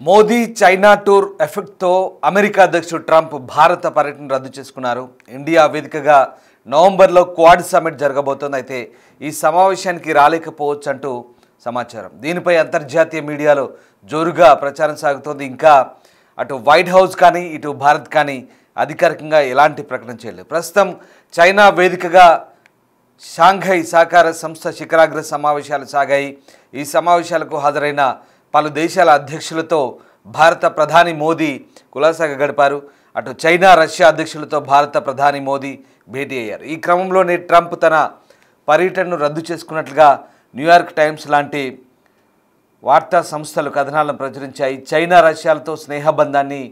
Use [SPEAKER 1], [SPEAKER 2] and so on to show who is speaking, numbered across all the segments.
[SPEAKER 1] Modi China tour ఎఫెక్ట్తో America అధ్యక్షుడు Trump భారత పర్యటన రద్దు చేసుకున్నారు. ఇండియా వేదికగా నవంబర్లో క్వాడ్ సమ్మిట్ జరగబోతోంది. అయితే ఈ సమావేశానికి రాలేకపోవచ్చు అంటూ సమాచారం. దీనిపై అంతర్జాతీయ మీడియాలో జోరుగా ప్రచారం సాగుతోంది. ఇంకా అటు వైట్ హౌస్ కానీ ఇటు భారత్ కానీ అధికారికంగా ఎలాంటి ప్రకటన చేయలేదు. ప్రస్తుతం చైనా వేదికగా షాంఘై సహకార సంస్థ శిఖరాగ్ర సమావేశాలు సాగాయి. ఈ సమావేశాలకు హాజరైన పలు దేశాల అధ్యక్షులతో భారత ప్రధాని మోదీ కులాసాగా గడిపారు. అటు చైనా రష్యా అధ్యక్షులతో భారత ప్రధాని మోదీ భేటీ అయ్యారు. ఈ క్రమంలోనే ట్రంప్ తన పర్యటనను రద్దు చేసుకున్నట్లుగా న్యూయార్క్ టైమ్స్ లాంటి వార్తా సంస్థలు కథనాలను ప్రచురించాయి. చైనా రష్యాలతో స్నేహబంధాన్ని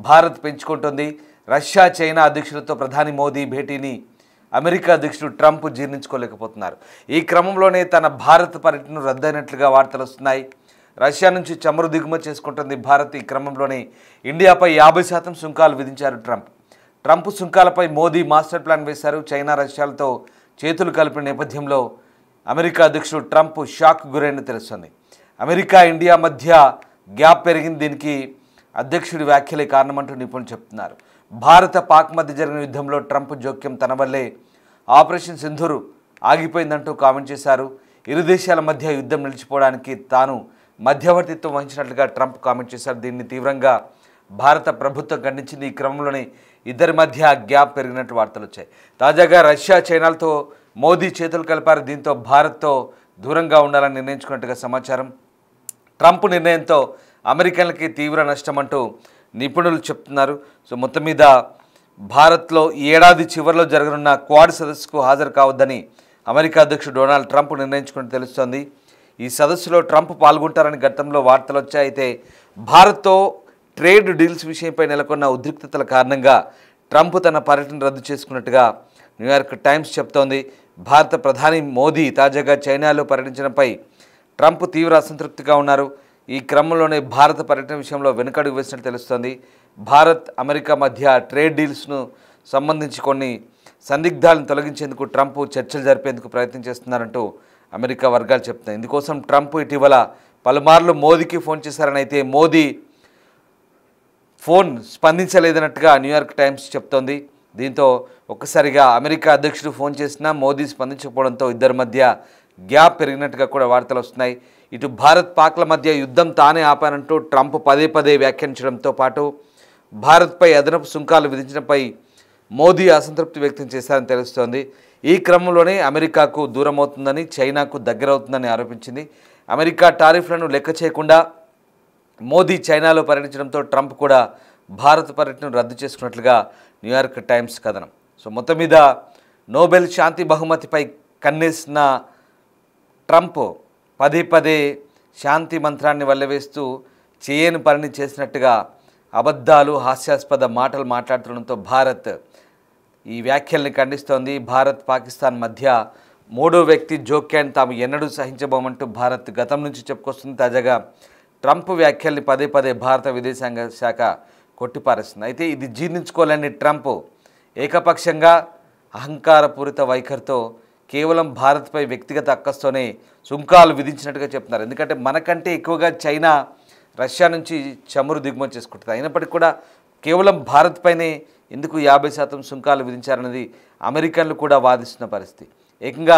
[SPEAKER 1] భారత్ పెంచుకుంటుంది. రష్యా చైనా అధ్యక్షులతో ప్రధాని మోదీ భేటీని అమెరికా అధ్యక్షుడు ట్రంప్ జీర్ణించుకోలేకపోతున్నారు. ఈ క్రమంలోనే తన భారత పర్యటనను రద్దయినట్లుగా వార్తలు వస్తున్నాయి. రష్యా నుంచి చమురు దిగుమతి చేసుకుంటుంది భారత్. ఈ క్రమంలోనే ఇండియాపై 50% సుంకాలు విధించారు ట్రంప్ సుంకాలపై మోదీ మాస్టర్ ప్లాన్ వేశారు. చైనా రష్యాలతో చేతులు కలిపిన నేపథ్యంలో అమెరికా అధ్యక్షుడు ట్రంప్ షాక్ గురైన తెలుస్తుంది. అమెరికా ఇండియా మధ్య గ్యాప్ పెరిగింది. దీనికి అధ్యక్షుడి వ్యాఖ్యలే కారణమంటూ నిపుణులు చెప్తున్నారు. భారత పాక్ మధ్య జరిగిన యుద్ధంలో ట్రంప్ జోక్యం తన వల్లే ఆపరేషన్ సింధూర్ ఆగిపోయిందంటూ కామెంట్ చేశారు. ఇరు దేశాల మధ్య యుద్ధం నిలిచిపోవడానికి తాను మధ్యవర్తిత్వం వహించినట్లుగా ట్రంప్ కామెంట్ చేశారు. దీన్ని తీవ్రంగా భారత ప్రభుత్వం ఖండించింది. ఈ క్రమంలోనే ఇద్దరి మధ్య గ్యాప్ పెరిగినట్టు వార్తలు వచ్చాయి. తాజాగా రష్యా చైనాలతో మోదీ చేతులు కలిపారు. దీంతో భారత్తో దూరంగా ఉండాలని నిర్ణయించుకున్నట్టుగా సమాచారం. ట్రంప్ నిర్ణయంతో అమెరికన్లకి తీవ్ర నష్టం అంటూ నిపుణులు చెప్తున్నారు. సో మొత్తం మీద భారత్లో ఈ ఏడాది చివరిలో జరగనున్న క్వాడ్ సదస్సుకు హాజరు కావద్దని అమెరికా అధ్యక్షుడు డొనాల్డ్ ట్రంప్ నిర్ణయించుకున్నట్టు తెలుస్తోంది. ఈ సదస్సులో ట్రంప్ పాల్గొంటారని గతంలో వార్తలు వచ్చాయి. అయితే భారత్తో ట్రేడ్ డీల్స్ విషయంపై నెలకొన్న ఉద్రిక్తతల కారణంగా ట్రంప్ తన పర్యటన రద్దు చేసుకున్నట్టుగా న్యూయార్క్ టైమ్స్ చెప్తోంది. భారత ప్రధాని మోదీ తాజాగా చైనాలో పర్యటించడంపై ట్రంప్ తీవ్ర అసంతృప్తిగా ఉన్నారు. ఈ క్రమంలోనే భారత పర్యటన విషయంలో వెనుకడుగు వేసినట్టు తెలుస్తోంది. భారత్ అమెరికా మధ్య ట్రేడ్ డీల్స్ను సంబంధించి కొన్ని సందిగ్ధాలను తొలగించేందుకు ట్రంప్ చర్చలు జరిపేందుకు ప్రయత్నం చేస్తున్నారంటూ అమెరికా వర్గాలు చెప్తున్నాయి. ఇందుకోసం ట్రంప్ ఇటీవల పలుమార్లు మోదీకి ఫోన్ చేశారని, అయితే మోదీ ఫోన్ స్పందించలేదన్నట్టుగా న్యూయార్క్ టైమ్స్ చెప్తోంది. దీంతో ఒక్కసారిగా అమెరికా అధ్యక్షుడు ఫోన్ చేసినా మోదీ స్పందించకపోవడంతో ఇద్దరి మధ్య గ్యాప్ పెరిగినట్టుగా కూడా వార్తలు వస్తున్నాయి. ఇటు భారత్ పాక్ల మధ్య యుద్ధం తానే ఆపానంటూ ట్రంప్ పదే పదే వ్యాఖ్యానించడంతో పాటు భారత్పై అదనపు సుంకాలు విధించడంపై మోదీ అసంతృప్తి వ్యక్తం చేశారని తెలుస్తోంది. ఈ క్రమంలోనే అమెరికాకు దూరమవుతుందని, చైనాకు దగ్గరవుతుందని ఆరోపించింది. అమెరికా టారిఫ్లను లెక్క చేయకుండా మోదీ చైనాలో పర్యటించడంతో ట్రంప్ కూడా భారత పర్యటనను రద్దు చేసుకున్నట్లుగా న్యూయార్క్ టైమ్స్ కథనం. సో మొత్తం మీద నోబెల్ శాంతి బహుమతిపై కన్నేసిన ట్రంప్ పదే పదే శాంతి మంత్రాన్ని వల్లవేస్తూ చేయని పనిని చేసినట్టుగా అబద్ధాలు, హాస్యాస్పద మాటలు మాట్లాడుతుండడంతో భారత్ ఈ వ్యాఖ్యల్ని ఖండిస్తోంది. భారత్ పాకిస్తాన్ మధ్య మూడో వ్యక్తి జోక్యాన్ని తాము ఎన్నడూ సహించబోమంటూ భారత్ గతం నుంచి చెప్పుకొస్తుంది. తాజాగా ట్రంప్ వ్యాఖ్యల్ని పదే పదే భారత విదేశాంగ శాఖ కొట్టిపారేస్తుంది. అయితే ఇది జీర్ణించుకోలేని ట్రంప్ ఏకపక్షంగా అహంకారపూరిత వైఖరితో కేవలం భారత్పై వ్యక్తిగత అక్కస్తోనే సుంకాలు విధించినట్టుగా చెప్తున్నారు. ఎందుకంటే మనకంటే ఎక్కువగా చైనా రష్యా నుంచి చమురు దిగుమతి చేసుకుంటుంది. అయినప్పటికీ కూడా కేవలం భారత్పైనే ఎందుకు 50% సుంకాలు విధించారన్నది అమెరికన్లు కూడా వాదిస్తున్న పరిస్థితి. ఏకంగా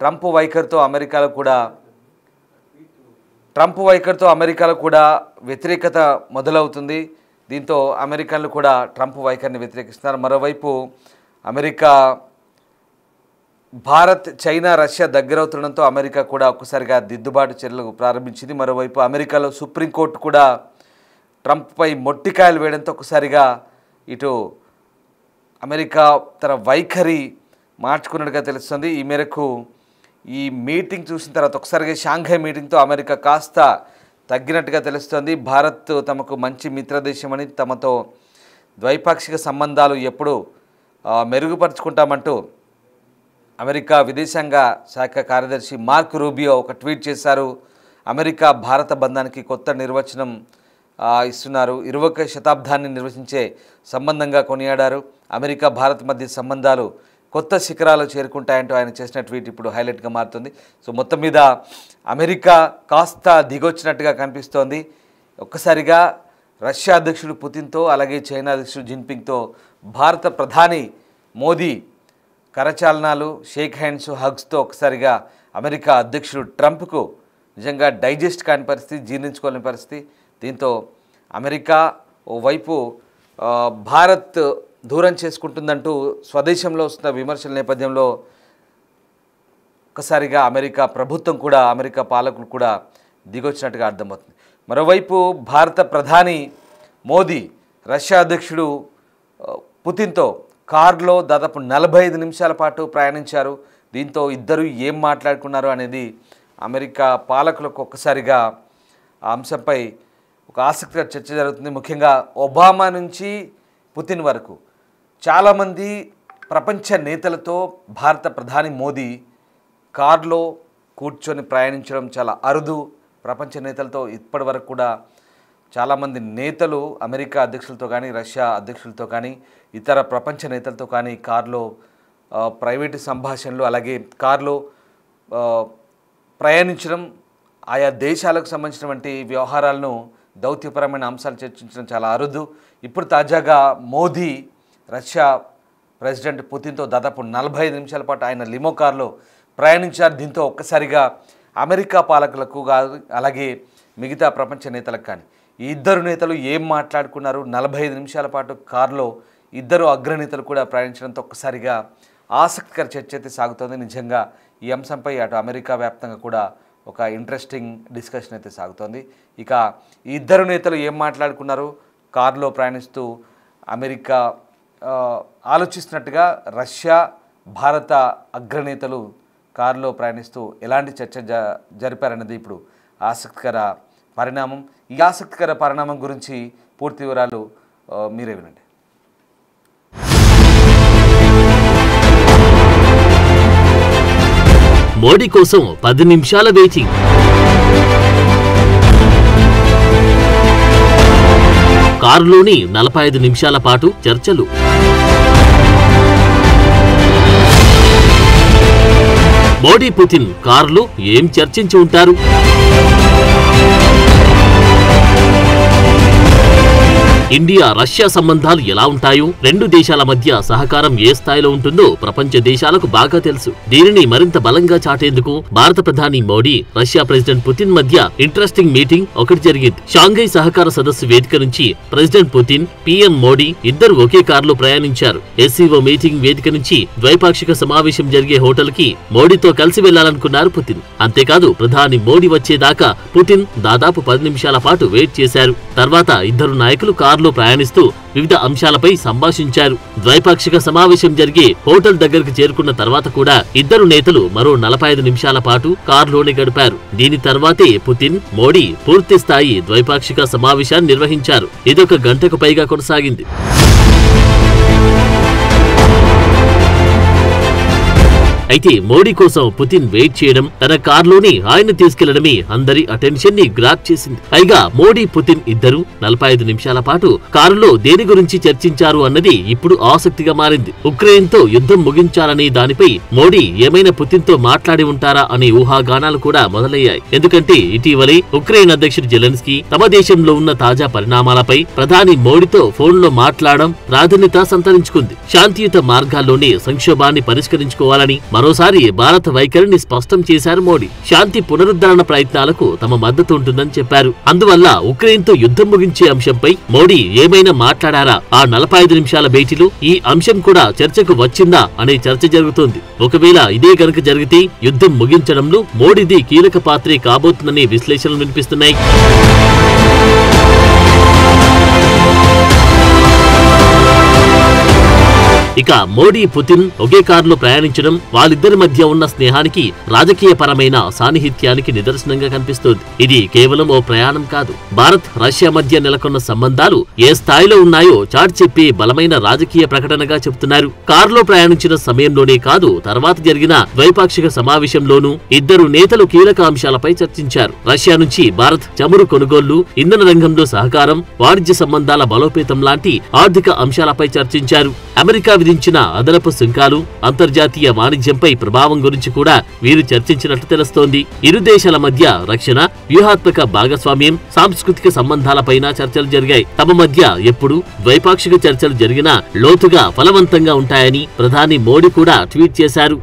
[SPEAKER 1] ట్రంప్ వైఖరితో అమెరికాలో కూడా వ్యతిరేకత మొదలవుతుంది. దీంతో అమెరికన్లు కూడా ట్రంప్ వైఖరిని వ్యతిరేకిస్తున్నారు. మరోవైపు అమెరికా భారత్ చైనా రష్యా దగ్గరవుతుండడంతో అమెరికా కూడా ఒక్కసారిగా దిద్దుబాటు చర్యలు ప్రారంభించింది. మరోవైపు అమెరికాలో సుప్రీంకోర్టు కూడా ట్రంప్పై మొట్టికాయలు వేయడంతో ఒక్కసారిగా ఇటు అమెరికా తన వైఖరి మార్చుకున్నట్టుగా తెలుస్తుంది. ఈ మేరకు ఈ మీటింగ్ చూసిన తర్వాత ఒకసారిగా షాంఘై మీటింగ్తో అమెరికా కాస్త తగ్గినట్టుగా తెలుస్తుంది. భారత్ తమకు మంచి మిత్రదేశమని, తమతో ద్వైపాక్షిక సంబంధాలు ఎప్పుడూ మెరుగుపరుచుకుంటామంటూ అమెరికా విదేశాంగ శాఖ కార్యదర్శి మార్క్ రూబియో ఒక ట్వీట్ చేశారు. అమెరికా భారత బంధానికి కొత్త నిర్వచనం ఇస్తున్నారు. 21వ శతాబ్దాన్ని నిర్వచించే సంబంధంగా కొనియాడారు. అమెరికా భారత్ మధ్య సంబంధాలు కొత్త శిఖరాలు చేరుకుంటాయంటూ ఆయన చేసిన ట్వీట్ ఇప్పుడు హైలైట్గా మారుతుంది. సో మొత్తం మీద అమెరికా కాస్త దిగొచ్చినట్టుగా కనిపిస్తోంది. ఒక్కసారిగా రష్యా అధ్యక్షుడు పుతిన్తో అలాగే చైనా అధ్యక్షుడు జిన్పింగ్తో భారత ప్రధాని మోదీ కరచాలనాలు, షేక్ హ్యాండ్స్, హగ్స్తో ఒక్కసారిగా అమెరికా అధ్యక్షుడు ట్రంప్కు నిజంగా డైజెస్ట్ కాని పరిస్థితి, జీర్ణించుకోలేని పరిస్థితి. దీంతో అమెరికా ఓవైపు భారత్ దూరం చేసుకుంటుందంటూ స్వదేశంలో వస్తున్న విమర్శల నేపథ్యంలో ఒక్కసారిగా అమెరికా ప్రభుత్వం కూడా, అమెరికా పాలకులు కూడా దిగొచ్చినట్టుగా అర్థమవుతుంది. మరోవైపు భారత ప్రధాని మోదీ రష్యా అధ్యక్షుడు పుతిన్తో కారులో దాదాపు 45 నిమిషాల పాటు ప్రయాణించారు. దీంతో ఇద్దరు ఏం మాట్లాడుకున్నారు అనేది అమెరికా పాలకులకు ఒక్కసారిగా ఆ అంశంపై ఒక ఆసక్తికర చర్చ జరుగుతుంది. ముఖ్యంగా ఒబామా నుంచి పుతిన్ వరకు చాలామంది ప్రపంచ నేతలతో భారత ప్రధాని మోదీ కారులో కూర్చొని ప్రయాణించడం చాలా అరుదు. ప్రపంచ నేతలతో ఇప్పటి వరకు కూడా చాలామంది నేతలు అమెరికా అధ్యక్షులతో కానీ, రష్యా అధ్యక్షులతో కానీ, ఇతర ప్రపంచ నేతలతో కానీ కారులో ప్రైవేటు సంభాషణలు, అలాగే కారులో ప్రయాణించడం, ఆయా దేశాలకు సంబంధించినటువంటి వ్యవహారాలను, దౌత్యపరమైన అంశాలు చర్చించడం చాలా అరుదు. ఇప్పుడు తాజాగా మోదీ రష్యా ప్రెసిడెంట్ పుతిన్తో దాదాపు 45 నిమిషాల పాటు ఆయన లిమో కారులో ప్రయాణించారు. దీంతో ఒక్కసారిగా అమెరికా పాలకులకు అలాగే మిగతా ప్రపంచ నేతలకు కానీ ఈ ఇద్దరు నేతలు ఏం మాట్లాడుకున్నారు, 45 నిమిషాల పాటు కారులో ఇద్దరు అగ్రనేతలు కూడా ప్రయాణించడంతో ఒక్కసారిగా ఆసక్తికర చర్చ అయితే సాగుతోంది. నిజంగా ఈ అంశంపై అటు అమెరికా వ్యాప్తంగా కూడా ఒక ఇంట్రెస్టింగ్ డిస్కషన్ అయితే సాగుతోంది. ఇక ఈ ఇద్దరు నేతలు ఏం మాట్లాడుకున్నారు, కారులో ప్రయాణిస్తూ అమెరికా ఆలోచిస్తున్నట్టుగా రష్యా, భారత అగ్రనేతలు కారులో ప్రయాణిస్తూ ఎలాంటి చర్చ జరిపారన్నది ఇప్పుడు ఆసక్తికర పరిణామం. ఈ ఆసక్తికర పరిణామం గురించి పూర్తి వివరాలు మీరే వినండి.
[SPEAKER 2] మోడీ కోసం 10 నిమిషాల వెయిటింగ్. కారులోని 45 నిమిషాల పాటు చర్చలు. మోడీ పుతిన్ కారులో ఏం చర్చించి ఉంటారు? ఇండియా రష్యా సంబంధాలు ఎలా ఉంటాయో, రెండు దేశాల మధ్య సహకారం ఏ స్థాయిలో ఉంటుందో ప్రపంచ దేశాలకు బాగా తెలుసు. దీనిని మరింత బలంగా చాటేందుకు భారత ప్రధాని మోడీ, రష్యా ప్రెసిడెంట్ పుతిన్ మధ్య ఇంట్రెస్టింగ్ మీటింగ్ ఒకటి జరిగింది. షాంఘై సహకార సదస్సు వేదిక నుంచి ప్రెసిడెంట్ పుతిన్, పీఎం మోడీ ఇద్దరు ఒకే కారులో ప్రయాణించారు. ఎస్సీఓ మీటింగ్ వేదిక నుంచి ద్వైపాక్షిక సమావేశం జరిగే హోటల్ కి మోడీతో కలిసి వెళ్లాలనుకున్నారు పుతిన్. అంతేకాదు ప్రధాని మోడీ వచ్చేదాకా పుతిన్ దాదాపు 10 నిమిషాల పాటు వెయిట్ చేశారు. తర్వాత ఇద్దరు నాయకులు కారులో ప్రయాణిస్తూ వివిధ అంశాలపై సంభాషించారు. ద్వైపాక్షిక సమావేశం జరిగే హోటల్ దగ్గరకు చేరుకున్న తర్వాత కూడా ఇద్దరు నేతలు మరో 45 నిమిషాల పాటు కారులోనే గడిపారు. దీని తర్వాతే పుతిన్, మోడీ పూర్తి స్థాయి ద్వైపాక్షిక సమావేశాన్ని నిర్వహించారు. ఇదొక గంటకు పైగా కొనసాగింది. అయితే మోడీ కోసం పుతిన్ వెయిట్ చేయడం, తన కారులోని ఆయన తీసుకెళ్లడమే అందరి అటెన్షన్ ని గ్రాప్ చేసింది. పైగా మోడీ, పుతిన్ ఇద్దరు 45 నిమిషాల పాటు కారులో దేని గురించి చర్చించారు అన్నది ఇప్పుడు ఆసక్తిగా మారింది. ఉక్రెయిన్ తో యుద్ధం ముగించాలనే దానిపై మోడీ ఏమైనా పుతిన్ తో మాట్లాడి ఉంటారా అనే ఊహాగానాలు కూడా మొదలయ్యాయి. ఎందుకంటే ఇటీవలే ఉక్రెయిన్ అధ్యక్షుడు జెలెన్స్కీ తమ దేశంలో ఉన్న తాజా పరిణామాలపై ప్రధాని మోడీతో ఫోన్లో మాట్లాడడం ప్రాధాన్యత సంతరించుకుంది. శాంతియుత మార్గాల్లోనే సంక్షోభాన్ని పరిష్కరించుకోవాలని మరోసారి భారత వైఖరిని స్పష్టం చేశారు మోడీ. శాంతి పునరుద్ధరణ ప్రయత్నాలకు తమ మద్దతు ఉంటుందని చెప్పారు. అందువల్ల ఉక్రెయిన్ తో యుద్ధం ముగించే అంశంపై మోడీ ఏమైనా మాట్లాడారా? ఆ 45 నిమిషాల భేటీలో ఈ అంశం కూడా చర్చకు వచ్చిందా అనే చర్చ జరుగుతోంది. ఒకవేళ ఇదే గనుక జరిగితే యుద్ధం ముగించడంలో మోడీది కీలక పాత్రే కాబోతుందనే విశ్లేషణలు వినిపిస్తున్నాయి. ఇక మోడీ, పుతిన్ ఒకే కారులో ప్రయాణించడం వాళ్ళిద్దరి మధ్య ఉన్న స్నేహానికి, రాజకీయపరమైన సాన్నిహిత్యానికి నిదర్శనంగా కనిపిస్తోంది. ఇది కేవలం ఓ ప్రయాణం కాదు. భారత్, రష్యా మధ్య నెలకొన్న సంబంధాలు ఏ స్థాయిలో ఉన్నాయో చాటి చెప్పే బలమైన రాజకీయ ప్రకటనగా చెబుతున్నారు. కారులో ప్రయాణించిన సమయంలోనే కాదు, తర్వాత జరిగిన ద్వైపాక్షిక సమావేశంలోనూ ఇద్దరు నేతలు కీలక అంశాలపై చర్చించారు. రష్యా నుంచి భారత్ చమురు కొనుగోళ్లు, ఇంధన రంగంలో సహకారం, వాణిజ్య సంబంధాల బలోపేతం లాంటి ఆర్థిక అంశాలపై చర్చించారు. అమెరికా విధించిన అదనపు సుంకాలు, అంతర్జాతీయ వాణిజ్యంపై ప్రభావం గురించి కూడా వీరు చర్చించినట్లు తెలుస్తోంది. ఇరు దేశాల మధ్య రక్షణ, వ్యూహాత్మక భాగస్వామ్యం, సాంస్కృతిక సంబంధాలపైన చర్చలు జరిగాయి. తమ మధ్య ఎప్పుడు ద్వైపాక్షిక చర్చలు జరిగినా లోతుగా, ఫలవంతంగా ఉంటాయని ప్రధాని మోడీ కూడా ట్వీట్ చేశారు.